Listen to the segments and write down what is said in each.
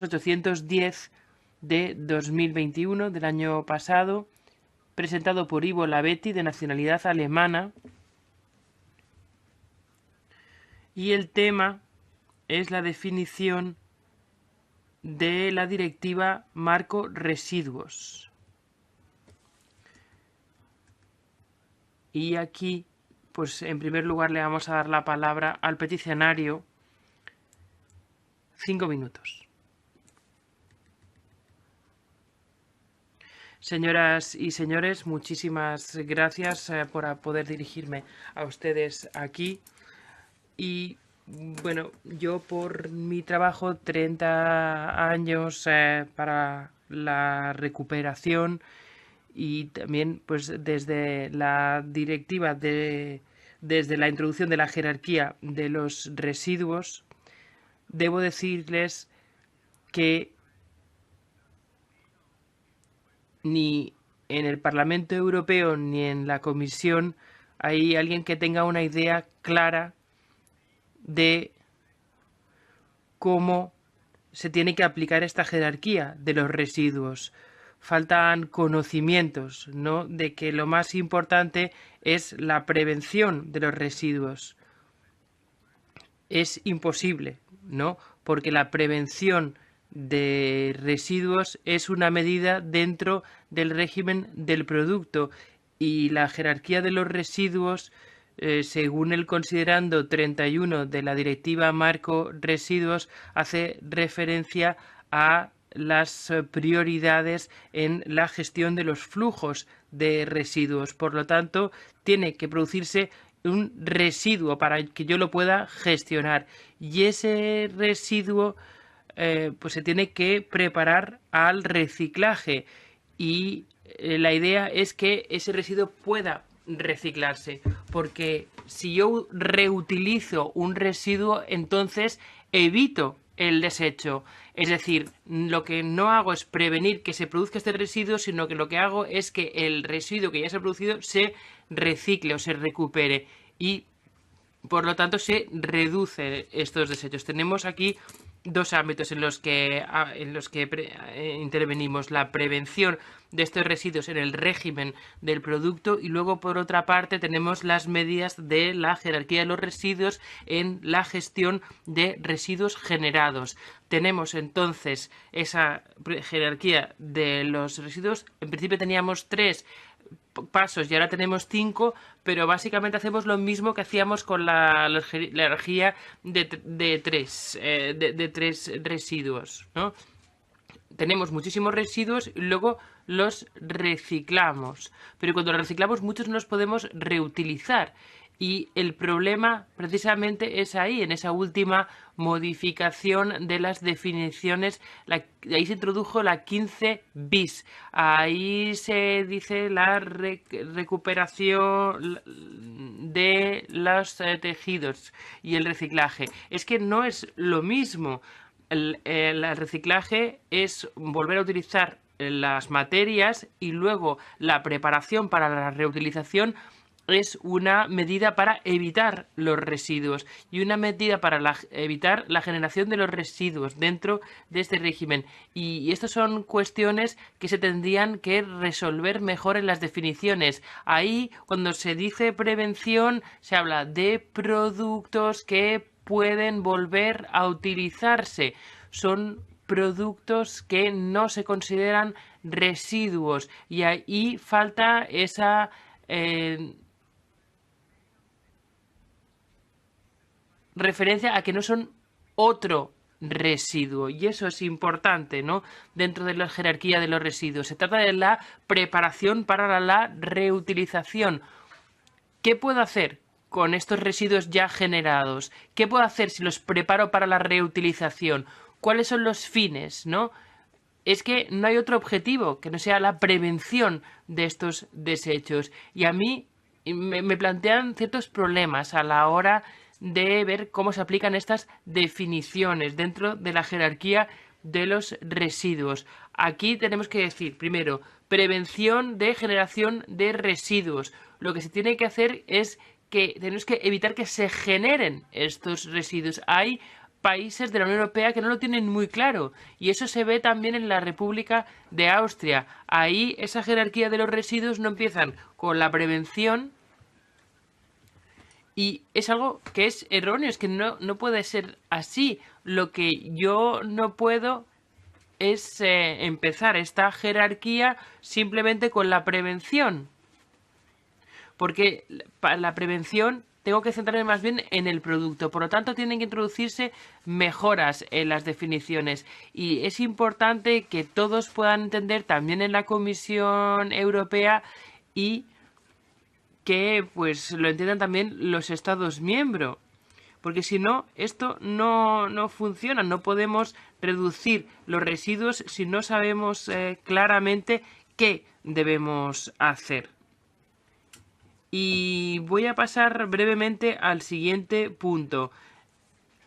810 de 2021, del año pasado, presentado por Ivo Labetti, de nacionalidad alemana. Y el tema es la definición de la directiva marco residuos. Y aquí, pues en primer lugar le vamos a dar la palabra al peticionario. 5 minutos. Señoras y señores, muchísimas gracias por poder dirigirme a ustedes aquí. Y bueno, yo por mi trabajo, 30 años para la recuperación, y también pues desde la directiva desde la introducción de la jerarquía de los residuos, debo decirles que ni en el Parlamento Europeo ni en la Comisión hay alguien que tenga una idea clara de cómo se tiene que aplicar esta jerarquía de los residuos. Faltan conocimientos, ¿no?, de que lo más importante es la prevención de los residuos. Es imposible, ¿no?, porque la prevención de residuos es una medida dentro del régimen del producto, y la jerarquía de los residuos, según el considerando 31 de la Directiva Marco Residuos, hace referencia a las prioridades en la gestión de los flujos de residuos. Por lo tanto, tiene que producirse un residuo para que yo lo pueda gestionar, y ese residuo pues se tiene que preparar al reciclaje, y la idea es que ese residuo pueda reciclarse, porque si yo reutilizo un residuo, entonces evito el desecho. Es decir, lo que no hago es prevenir que se produzca este residuo, sino que lo que hago es que el residuo que ya se ha producido se recicle o se recupere, y por lo tanto se reducen estos desechos. Tenemos aquí dos ámbitos en los que intervenimos: la prevención de estos residuos en el régimen del producto, y luego por otra parte tenemos las medidas de la jerarquía de los residuos en la gestión de residuos generados. Tenemos entonces esa jerarquía de los residuos. En principio teníamos 3 pasos y ahora tenemos 5, pero básicamente hacemos lo mismo que hacíamos con la jerarquía de 3 residuos, ¿no? Tenemos muchísimos residuos y luego los reciclamos, pero cuando los reciclamos muchos no los podemos reutilizar, y el problema precisamente es ahí, en esa última modificación de las definiciones. Ahí se introdujo la 15 bis. Ahí se dice la recuperación de los tejidos y el reciclaje. Es que no es lo mismo. El reciclaje es volver a utilizar las materias, y luego la preparación para la reutilización es una medida para evitar los residuos y una medida para evitar la generación de los residuos dentro de este régimen. Y estas son cuestiones que se tendrían que resolver mejor en las definiciones. Ahí, cuando se dice prevención, se habla de productos que pueden volver a utilizarse. Son productos que no se consideran residuos, y ahí falta esa referencia a que no son otro residuo, y eso es importante, ¿no?, dentro de la jerarquía de los residuos. Se trata de la preparación para la reutilización. ¿Qué puedo hacer con estos residuos ya generados? ¿Qué puedo hacer si los preparo para la reutilización? ¿Cuáles son los fines, no? Es que no hay otro objetivo que no sea la prevención de estos desechos, y a mí me plantean ciertos problemas a la hora de ver cómo se aplican estas definiciones dentro de la jerarquía de los residuos. Aquí tenemos que decir, primero, prevención de generación de residuos. Lo que se tiene que hacer es que tenemos que evitar que se generen estos residuos. Hay países de la Unión Europea que no lo tienen muy claro. Y eso se ve también en la República de Austria. Ahí esa jerarquía de los residuos no empiezan con la prevención. Y es algo que es erróneo, es que no puede ser así. Lo que yo no puedo es empezar esta jerarquía simplemente con la prevención. Porque para la prevención tengo que centrarme más bien en el producto. Por lo tanto, tienen que introducirse mejoras en las definiciones. Y es importante que todos puedan entender, también en la Comisión Europea, y que pues lo entiendan también los Estados miembros. Porque si no, esto no funciona. No podemos reducir los residuos si no sabemos claramente qué debemos hacer. Y voy a pasar brevemente al siguiente punto.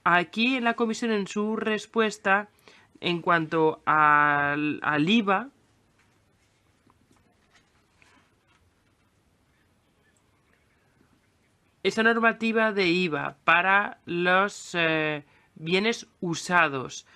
Aquí en la comisión, en su respuesta en cuanto al IVA, esa normativa de IVA para los bienes usados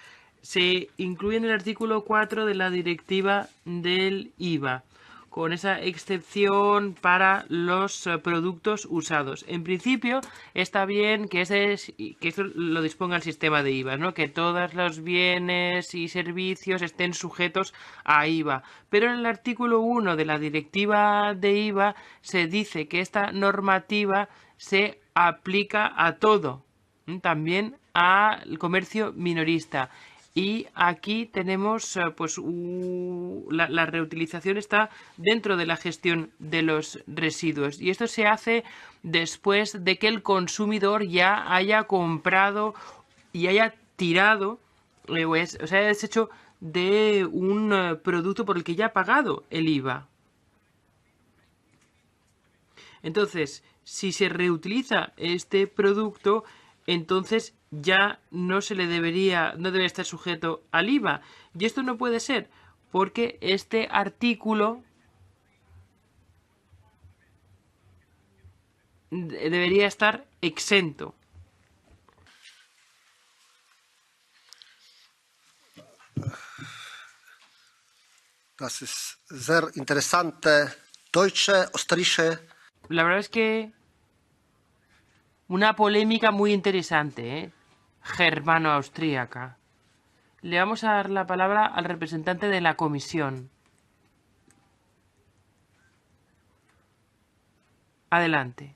se incluye en el artículo 4 de la directiva del IVA, con esa excepción para los productos usados. En principio está bien que esto lo disponga el sistema de IVA, ¿no? Que todos los bienes y servicios estén sujetos a IVA. Pero en el artículo 1 de la directiva de IVA se dice que esta normativa se aplica a todo, también al comercio minorista. Y aquí tenemos, pues, la reutilización está dentro de la gestión de los residuos. Y esto se hace después de que el consumidor ya haya comprado y haya tirado, o sea, haya deshecho de un producto por el que ya ha pagado el IVA. Entonces, si se reutiliza este producto, entonces ya no debería estar sujeto al IVA. Y esto no puede ser, porque este artículo debería estar exento. Das ist sehr interessante deutsche, österreichische. La verdad es que una polémica muy interesante, germano-austríaca. Le vamos a dar la palabra al representante de la comisión. Adelante.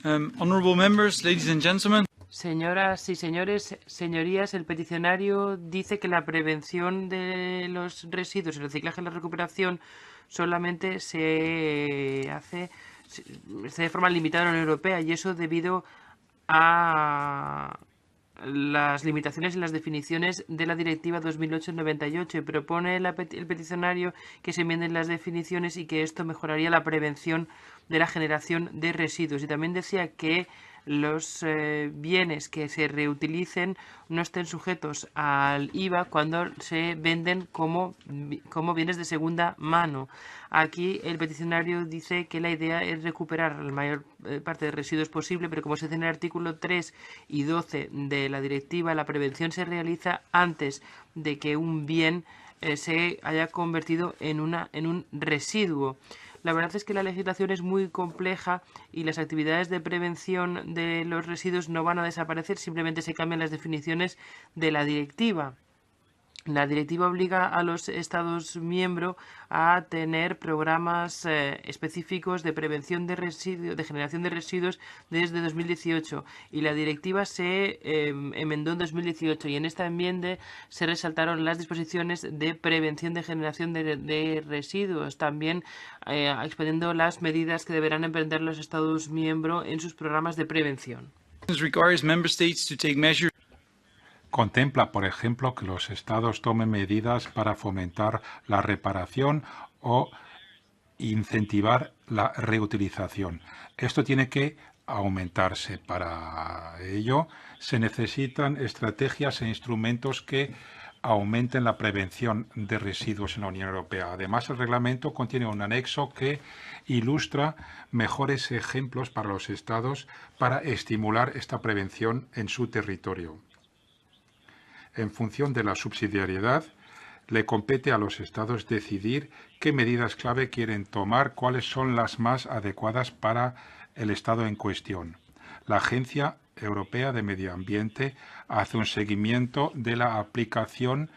Honorable members, ladies and gentlemen. Señoras y señores, señorías, el peticionario dice que la prevención de los residuos, el reciclaje y la recuperación solamente se hace de forma limitada en la Unión Europea, y eso debido a las limitaciones en las definiciones de la Directiva 2008-98. Y propone el peticionario que se enmienden las definiciones y que esto mejoraría la prevención de la generación de residuos. Y también decía que los bienes que se reutilicen no estén sujetos al IVA cuando se venden como bienes de segunda mano. Aquí el peticionario dice que la idea es recuperar la mayor parte de residuos posible, pero como se dice en el artículo 3 y 12 de la directiva, la prevención se realiza antes de que un bien se haya convertido en un residuo. La verdad es que la legislación es muy compleja y las actividades de prevención de los residuos no van a desaparecer, simplemente se cambian las definiciones de la directiva. La directiva obliga a los Estados miembros a tener programas específicos de prevención de residuos, de generación de residuos desde 2018, y la directiva se enmendó en 2018, y en esta enmienda se resaltaron las disposiciones de prevención de generación de residuos, también exponiendo las medidas que deberán emprender los Estados miembros en sus programas de prevención. Contempla, por ejemplo, que los Estados tomen medidas para fomentar la reparación o incentivar la reutilización. Esto tiene que aumentarse. Para ello se necesitan estrategias e instrumentos que aumenten la prevención de residuos en la Unión Europea. Además, el reglamento contiene un anexo que ilustra mejores ejemplos para los Estados para estimular esta prevención en su territorio. En función de la subsidiariedad, le compete a los Estados decidir qué medidas clave quieren tomar, cuáles son las más adecuadas para el Estado en cuestión. La Agencia Europea de Medio Ambiente hace un seguimiento de la aplicación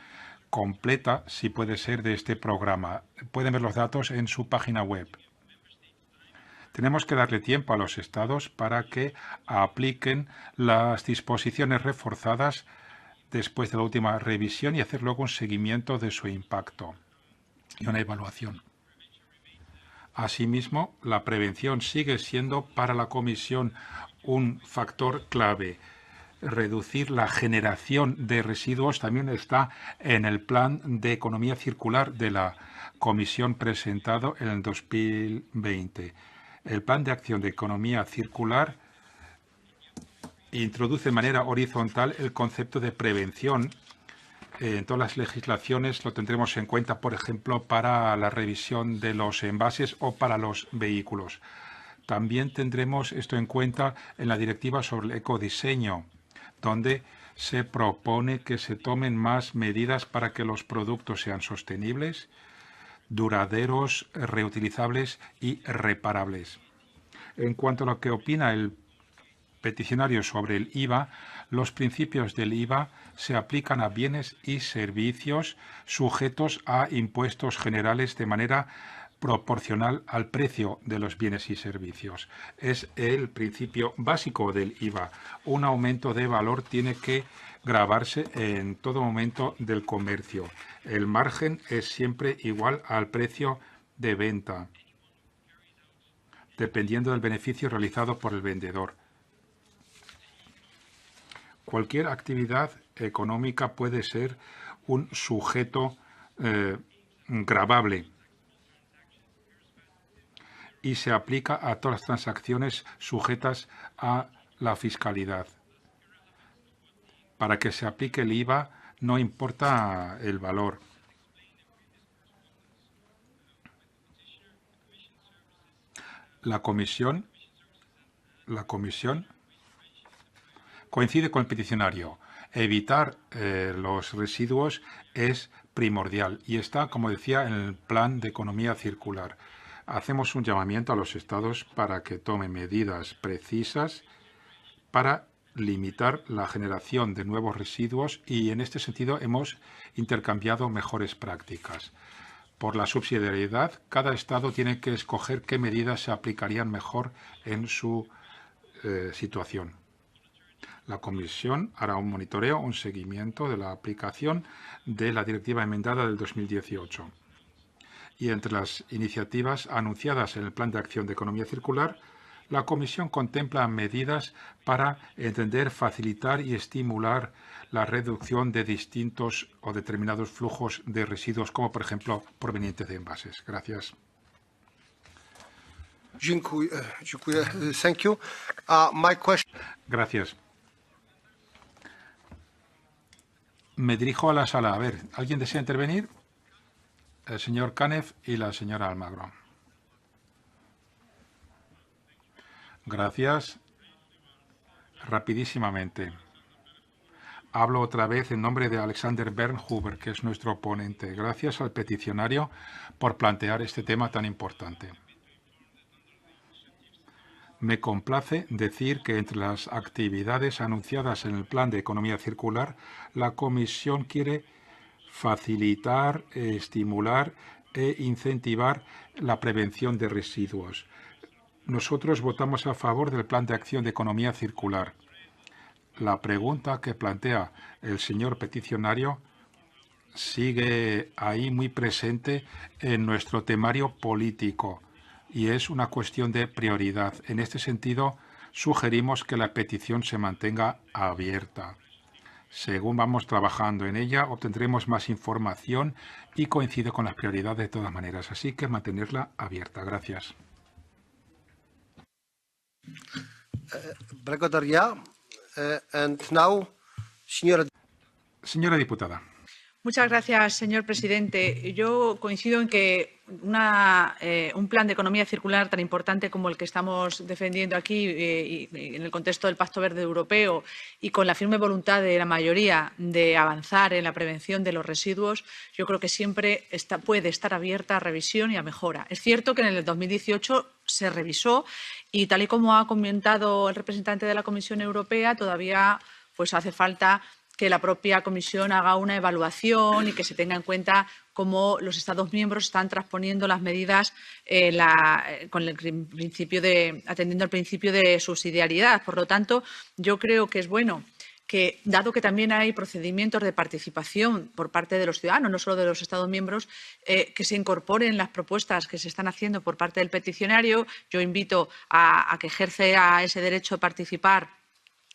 completa, si puede ser, de este programa. Pueden ver los datos en su página web. Tenemos que darle tiempo a los Estados para que apliquen las disposiciones reforzadas después de la última revisión y hacer luego un seguimiento de su impacto y una evaluación. Asimismo, la prevención sigue siendo para la Comisión un factor clave. Reducir la generación de residuos también está en el plan de economía circular de la Comisión presentado en el 2020. El plan de acción de economía circular introduce de manera horizontal el concepto de prevención. En todas las legislaciones lo tendremos en cuenta, por ejemplo, para la revisión de los envases o para los vehículos. También tendremos esto en cuenta en la directiva sobre el ecodiseño, donde se propone que se tomen más medidas para que los productos sean sostenibles, duraderos, reutilizables y reparables. En cuanto a lo que opina el peticionario sobre el IVA, los principios del IVA se aplican a bienes y servicios sujetos a impuestos generales de manera proporcional al precio de los bienes y servicios. Es el principio básico del IVA. Un aumento de valor tiene que gravarse en todo momento del comercio. El margen es siempre igual al precio de venta, dependiendo del beneficio realizado por el vendedor. Cualquier actividad económica puede ser un sujeto gravable y se aplica a todas las transacciones sujetas a la fiscalidad. Para que se aplique el IVA no importa el valor. La comisión coincide con el peticionario. Evitar los residuos es primordial y está, como decía, en el plan de economía circular. Hacemos un llamamiento a los Estados para que tomen medidas precisas para limitar la generación de nuevos residuos y, en este sentido, hemos intercambiado mejores prácticas. Por la subsidiariedad, cada Estado tiene que escoger qué medidas se aplicarían mejor en su situación. La Comisión hará un monitoreo, un seguimiento de la aplicación de la Directiva enmendada del 2018. Y entre las iniciativas anunciadas en el Plan de Acción de Economía Circular, la Comisión contempla medidas para entender, facilitar y estimular la reducción de distintos o determinados flujos de residuos, como por ejemplo provenientes de envases. Gracias. Thank you. My question... Gracias. Me dirijo a la sala. A ver, ¿alguien desea intervenir? El señor Canev y la señora Almagro. Gracias. Rapidísimamente. Hablo otra vez en nombre de Alexander Bernhuber, que es nuestro ponente. Gracias al peticionario por plantear este tema tan importante. Me complace decir que entre las actividades anunciadas en el Plan de Economía Circular, la Comisión quiere facilitar, estimular e incentivar la prevención de residuos. Nosotros votamos a favor del Plan de Acción de Economía Circular. La pregunta que plantea el señor peticionario sigue ahí muy presente en nuestro temario político y es una cuestión de prioridad. En este sentido, sugerimos que la petición se mantenga abierta. Según vamos trabajando en ella, obtendremos más información y coincide con las prioridades de todas maneras. Así que mantenerla abierta. Gracias. And now, señora... Señora diputada. Muchas gracias, señor presidente. Yo coincido en que un plan de economía circular tan importante como el que estamos defendiendo aquí y en el contexto del Pacto Verde Europeo y con la firme voluntad de la mayoría de avanzar en la prevención de los residuos, yo creo que siempre puede estar abierta a revisión y a mejora. Es cierto que en el 2018 se revisó y, tal y como ha comentado el representante de la Comisión Europea, todavía hace falta que la propia Comisión haga una evaluación y que se tenga en cuenta cómo los Estados miembros están transponiendo las medidas atendiendo al principio de subsidiariedad. Por lo tanto, yo creo que es bueno que, dado que también hay procedimientos de participación por parte de los ciudadanos, no solo de los Estados miembros, que se incorporen las propuestas que se están haciendo por parte del peticionario. Yo invito a que ejerza ese derecho de participar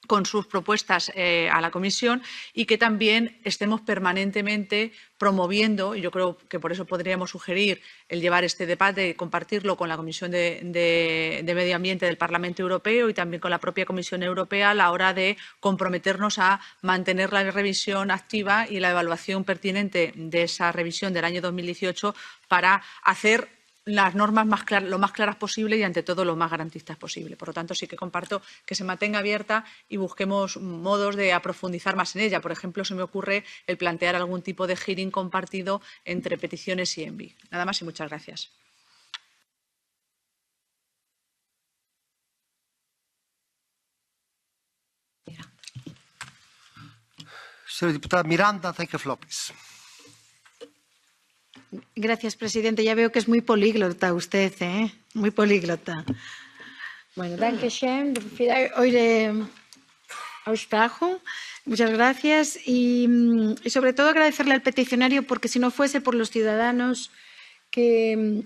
con sus propuestas a la Comisión y que también estemos permanentemente promoviendo, y yo creo que por eso podríamos sugerir el llevar este debate y compartirlo con la Comisión de Medio Ambiente del Parlamento Europeo y también con la propia Comisión Europea a la hora de comprometernos a mantener la revisión activa y la evaluación pertinente de esa revisión del año 2018 para hacer las normas lo más claras posible y, ante todo, lo más garantistas posible. Por lo tanto, sí que comparto que se mantenga abierta y busquemos modos de profundizar más en ella. Por ejemplo, se me ocurre el plantear algún tipo de hearing compartido entre peticiones y ENVI. Nada más y muchas gracias. Señora diputada Miranda, take the floor, please. Gracias, presidente. Ya veo que es muy políglota usted, ¿eh? Muy políglota. Bueno, danke schön für eure Aussprache. Muchas gracias. Y sobre todo agradecerle al peticionario, porque si no fuese por los ciudadanos que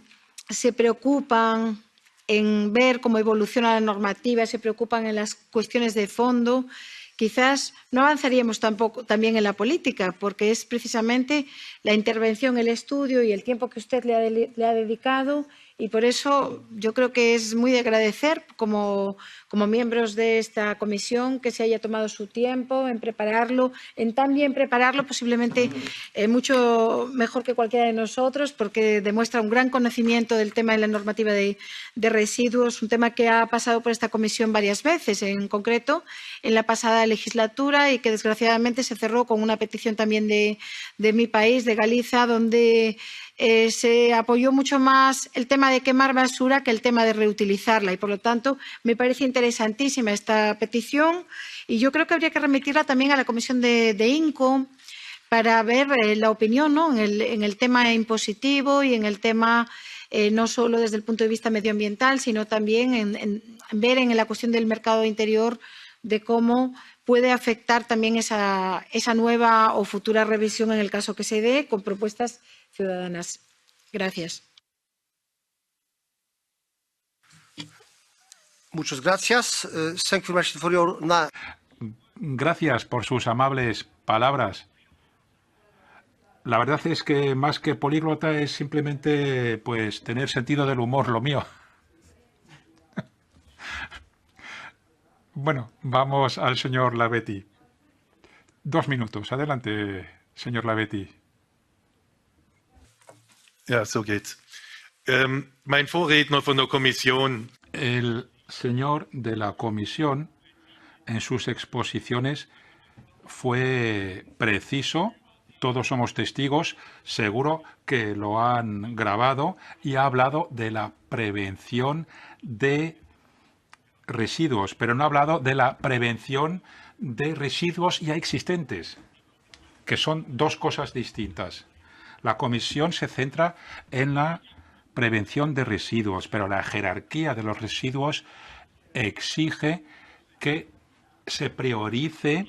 se preocupan en ver cómo evoluciona la normativa, se preocupan en las cuestiones de fondo, quizás no avanzaríamos también en la política, porque es precisamente la intervención, el estudio y el tiempo que usted le ha dedicado, y por eso yo creo que es muy de agradecer como miembros de esta comisión que se haya tomado su tiempo en prepararlo, en tan bien prepararlo, posiblemente mucho mejor que cualquiera de nosotros, porque demuestra un gran conocimiento del tema de la normativa de residuos, un tema que ha pasado por esta comisión varias veces, en concreto en la pasada legislatura, y que desgraciadamente se cerró con una petición también de mi país, de Galicia, donde se apoyó mucho más el tema de quemar basura que el tema de reutilizarla, y por lo tanto me parece interesantísima esta petición, y yo creo que habría que remitirla también a la Comisión de INCO para ver la opinión, ¿no?, en el tema impositivo y en el tema no solo desde el punto de vista medioambiental, sino también en ver en la cuestión del mercado interior de cómo puede afectar también esa nueva o futura revisión en el caso que se dé, con propuestas ciudadanas. Gracias. Muchas gracias. Thank you very much for your... Gracias por sus amables palabras. La verdad es que más que políglota es simplemente pues tener sentido del humor lo mío. Bueno, vamos al señor Lavetti. 2 minutos. Adelante, señor Lavetti. Ja, so geht's. Mein Vorredner von der Kommission. El señor de la comisión, en sus exposiciones, fue preciso. Todos somos testigos, seguro que lo han grabado, y ha hablado de la prevención de residuos, pero no ha hablado de la prevención de residuos ya existentes, que son 2 cosas distintas. La Comisión se centra en la prevención de residuos, pero la jerarquía de los residuos exige que se priorice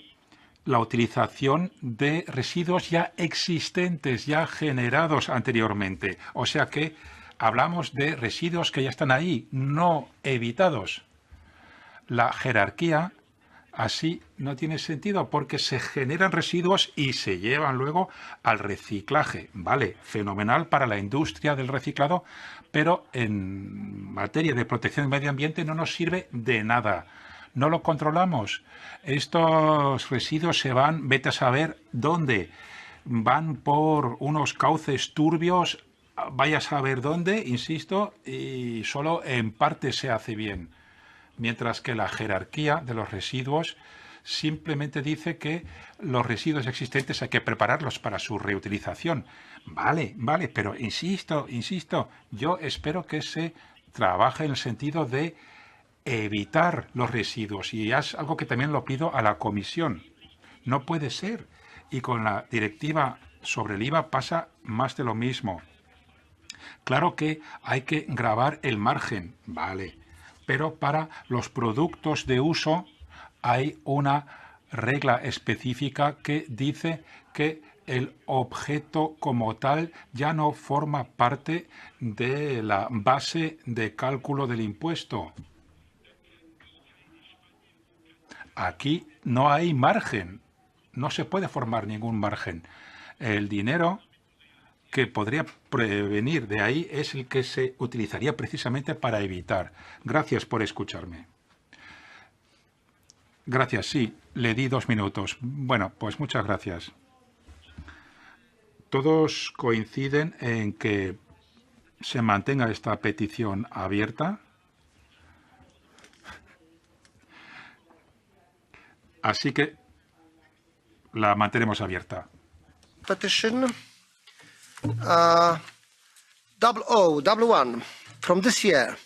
la utilización de residuos ya existentes, ya generados anteriormente. O sea que hablamos de residuos que ya están ahí, no evitados. La jerarquía así no tiene sentido, porque se generan residuos y se llevan luego al reciclaje. Vale, fenomenal para la industria del reciclado, pero en materia de protección del medio ambiente no nos sirve de nada. No lo controlamos. Estos residuos se van, vete a saber dónde. van por unos cauces turbios, vaya a saber dónde, insisto, y solo en parte se hace bien. Mientras que la jerarquía de los residuos simplemente dice que los residuos existentes hay que prepararlos para su reutilización. Vale, pero insisto, yo espero que se trabaje en el sentido de evitar los residuos, y es algo que también lo pido a la Comisión. No puede ser. Y con la directiva sobre el IVA pasa más de lo mismo. Claro que hay que gravar el margen, vale, pero para los productos de uso hay una regla específica que dice que el objeto como tal ya no forma parte de la base de cálculo del impuesto. Aquí no hay margen, no se puede formar ningún margen. El dinero que podría prevenir de ahí es el que se utilizaría precisamente para evitar. Gracias por escucharme. Gracias, sí, le di 2 minutos. Bueno, pues muchas gracias. Todos coinciden en que se mantenga esta petición abierta. Así que la mantenemos abierta. Petition 0001 from this year.